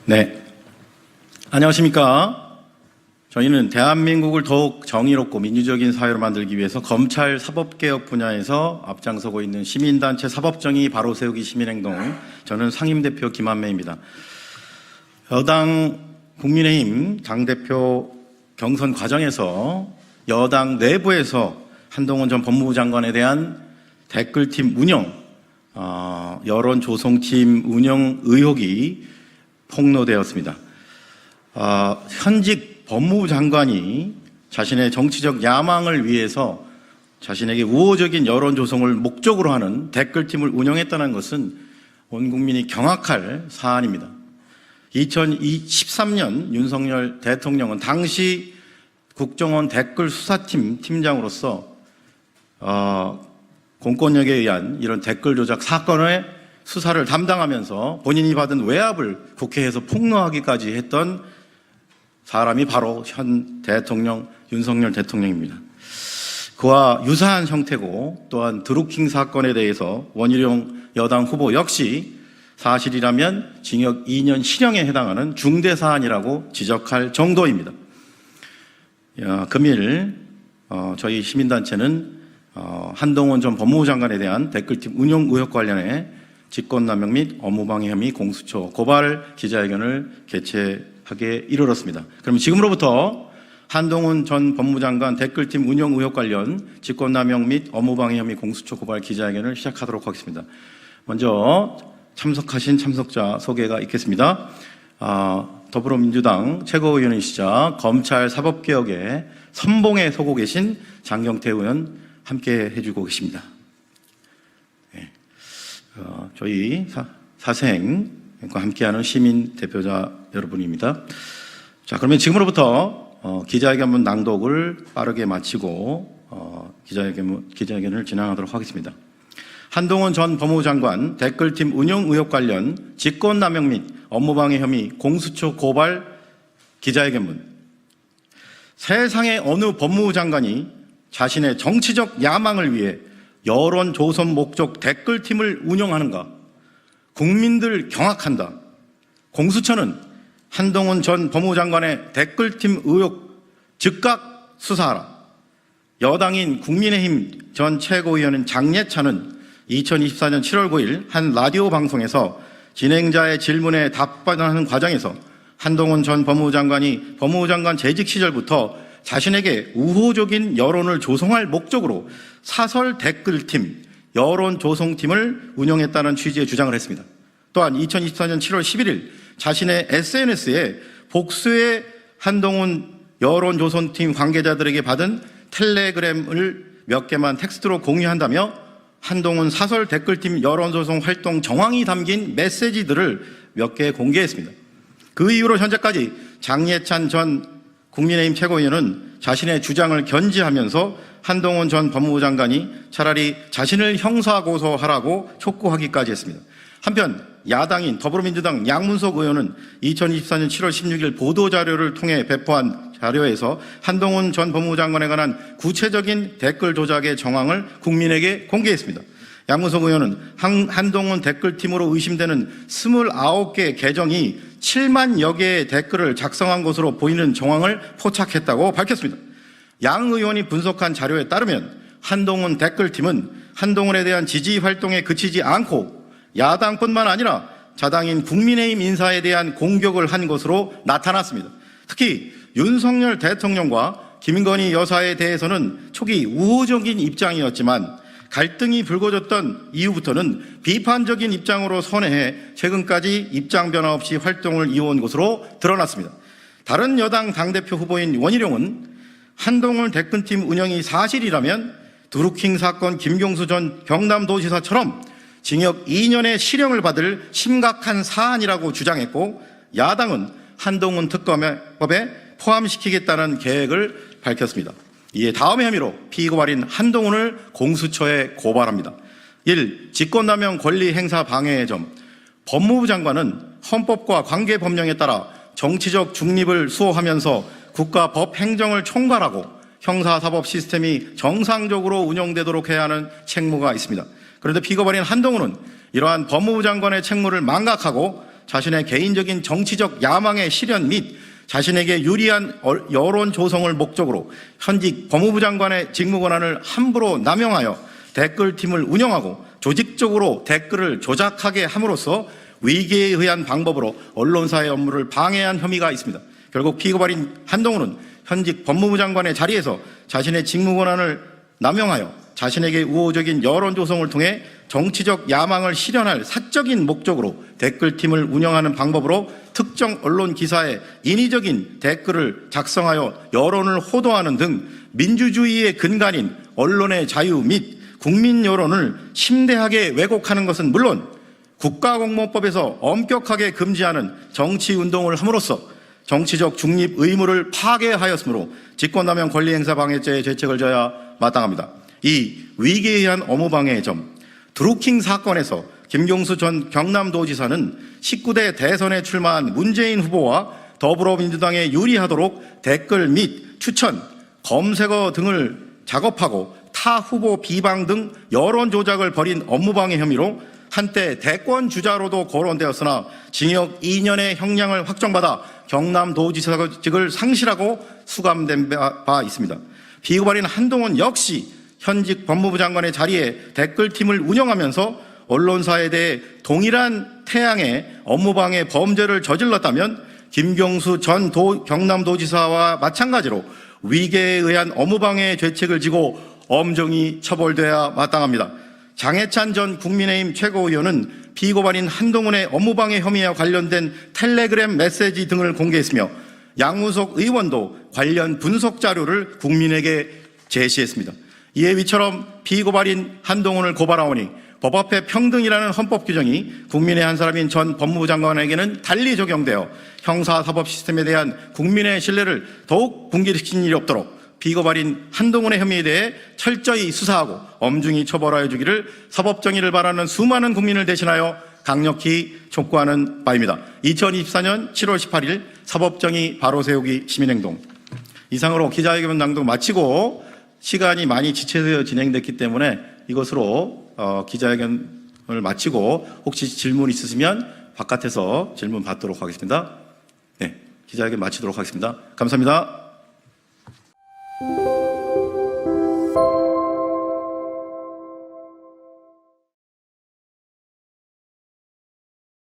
네, 안녕하십니까. 저희는 대한민국을 더욱 정의롭고 민주적인 사회로 만들기 위해서 검찰 사법개혁 분야에서 앞장서고 있는 시민단체 사법정의 바로 세우기 시민행동, 저는 상임대표 김한매입니다. 여당 국민의힘 당대표 경선 과정에서 여당 내부에서 한동훈 전 법무부 장관에 대한 댓글팀 운영, 여론 조성팀 운영 의혹이 폭로되었습니다. 현직 법무부 장관이 자신의 정치적 야망을 위해서 자신에게 우호적인 여론 조성을 목적으로 하는 댓글팀을 운영했다는 것은 온 국민이 경악할 사안입니다. 2013년 윤석열 대통령은 당시 국정원 댓글 수사팀 팀장으로서 공권력에 의한 이런 댓글 조작 사건의 수사를 담당하면서 본인이 받은 외압을 국회에서 폭로하기까지 했던 사람이 바로 현 대통령 윤석열 대통령입니다. 그와 유사한 형태고, 또한 드루킹 사건에 대해서 원희룡 여당 후보 역시 사실이라면 징역 2년 실형에 해당하는 중대 사안이라고 지적할 정도입니다. 금일 저희 시민단체는 한동훈 전 법무부 장관에 대한 댓글팀 운영 의혹 관련해 직권남용 및 업무방해 혐의 공수처 고발 기자회견을 개최하게 이르렀습니다. 그럼 지금으로부터 한동훈 전 법무부 장관 댓글팀 운영 의혹 관련 직권남용 및 업무방해 혐의 공수처 고발 기자회견을 시작하도록 하겠습니다. 먼저 참석하신 참석자 소개가 있겠습니다. 더불어민주당 최고위원이시자 검찰 사법개혁에 선봉에 서고 계신 장경태 의원 함께 해주고 계십니다. 저희 사생과 함께하는 시민 대표자 여러분입니다. 자, 그러면 지금으로부터 기자회견문 낭독을 빠르게 마치고 기자회견을 진행하도록 하겠습니다. 한동훈 전 법무부 장관 댓글팀 운영 의혹 관련 직권남용 및 업무방해 혐의 공수처 고발 기자회견문. 세상의 어느 법무부 장관이 자신의 정치적 야망을 위해 여론 조성 목적 댓글팀을 운영하는가? 국민들 경악한다. 공수처는 한동훈 전 법무부 장관의 댓글팀 의혹 즉각 수사하라. 여당인 국민의힘 전 최고위원인 장예찬은 2024년 7월 9일 한 라디오 방송에서 진행자의 질문에 답변하는 과정에서 한동훈 전 법무부 장관이 법무부 장관 재직 시절부터 자신에게 우호적인 여론을 조성할 목적으로 사설 댓글팀, 여론 조성팀을 운영했다는 취지의 주장을 했습니다. 또한 2024년 7월 11일 자신의 SNS에 복수의 한동훈 여론 조성팀 관계자들에게 받은 텔레그램을 몇 개만 텍스트로 공유한다며 한동훈 사설 댓글팀 여론 조성 활동 정황이 담긴 메시지들을 몇 개 공개했습니다. 그 이후로 현재까지 장예찬 전 국민의힘 최고위원은 자신의 주장을 견지하면서 한동훈 전 법무부 장관이 차라리 자신을 형사고소하라고 촉구하기까지 했습니다. 한편 야당인 더불어민주당 양문석 의원은 2024년 7월 16일 보도자료를 통해 배포한 자료에서 한동훈 전 법무부 장관에 관한 구체적인 댓글 조작의 정황을 국민에게 공개했습니다. 양문석 의원은 한동훈 댓글팀으로 의심되는 29개 계정이 7만여 개의 댓글을 작성한 것으로 보이는 정황을 포착했다고 밝혔습니다. 양 의원이 분석한 자료에 따르면 한동훈 댓글팀은 한동훈에 대한 지지 활동에 그치지 않고 야당뿐만 아니라 자당인 국민의힘 인사에 대한 공격을 한 것으로 나타났습니다. 특히 윤석열 대통령과 김건희 여사에 대해서는 초기 우호적인 입장이었지만 갈등이 불거졌던 이후부터는 비판적인 입장으로 선회해 최근까지 입장 변화 없이 활동을 이어온 것으로 드러났습니다. 다른 여당 당대표 후보인 원희룡은 한동훈 댓글팀 운영이 사실이라면 드루킹 사건 김경수 전 경남도지사처럼 징역 2년의 실형을 받을 심각한 사안이라고 주장했고, 야당은 한동훈 특검법에 포함시키겠다는 계획을 밝혔습니다. 이에 다음의 혐의로 피고발인 한동훈을 공수처에 고발합니다. 1. 직권남용 권리행사 방해의 점. 법무부 장관은 헌법과 관계법령에 따라 정치적 중립을 수호하면서 국가 법 행정을 총괄하고 형사사법 시스템이 정상적으로 운영되도록 해야 하는 책무가 있습니다. 그런데 피고발인 한동훈은 이러한 법무부 장관의 책무를 망각하고 자신의 개인적인 정치적 야망의 실현 및 자신에게 유리한 여론 조성을 목적으로 현직 법무부 장관의 직무 권한을 함부로 남용하여 댓글팀을 운영하고 조직적으로 댓글을 조작하게 함으로써 위계에 의한 방법으로 언론사의 업무를 방해한 혐의가 있습니다. 결국 피고발인 한동훈은 현직 법무부 장관의 자리에서 자신의 직무 권한을 남용하여 자신에게 우호적인 여론 조성을 통해 정치적 야망을 실현할 사적인 목적으로 댓글팀을 운영하는 방법으로 특정 언론 기사에 인위적인 댓글을 작성하여 여론을 호도하는 등 민주주의의 근간인 언론의 자유 및 국민 여론을 심대하게 왜곡하는 것은 물론 국가공무원법에서 엄격하게 금지하는 정치운동을 함으로써 정치적 중립 의무를 파괴하였으므로 직권남용 권리행사방해죄의 죄책을 져야 마땅합니다. 이 위계에 의한 업무방해의 점, 드루킹 사건에서 김경수 전 경남도지사는 19대 대선에 출마한 문재인 후보와 더불어민주당에 유리하도록 댓글 및 추천, 검색어 등을 작업하고 타 후보 비방 등 여론 조작을 벌인 업무방해 혐의로 한때 대권주자로도 거론되었으나 징역 2년의 형량을 확정받아 경남도지사직을 상실하고 수감된 바 있습니다. 피고발인 한동훈 역시 현직 법무부 장관의 자리에 댓글팀을 운영하면서 언론사에 대해 동일한 태양의 업무방해 범죄를 저질렀다면 김경수 전 경남도지사와 마찬가지로 위계에 의한 업무방해 죄책을 지고 엄정히 처벌돼야 마땅합니다. 장해찬 전 국민의힘 최고위원은 피고발인 한동훈의 업무방해 혐의와 관련된 텔레그램 메시지 등을 공개했으며 양우석 의원도 관련 분석 자료를 국민에게 제시했습니다. 이에 위처럼 피고발인 한동훈을 고발하오니 법 앞에 평등이라는 헌법 규정이 국민의 한 사람인 전 법무부 장관에게는 달리 적용되어 형사사법 시스템에 대한 국민의 신뢰를 더욱 붕괴시킨 일이 없도록 피고발인 한동훈의 혐의에 대해 철저히 수사하고 엄중히 처벌하여 주기를 사법정의를 바라는 수많은 국민을 대신하여 강력히 촉구하는 바입니다. 2024년 7월 18일 사법정의 바로세우기 시민행동. 이상으로 기자회견 낭독 마치고 시간이 많이 지체되어 진행됐기 때문에 이것으로 기자회견을 마치고 혹시 질문 있으시면 바깥에서 질문 받도록 하겠습니다. 네, 기자회견 마치도록 하겠습니다. 감사합니다.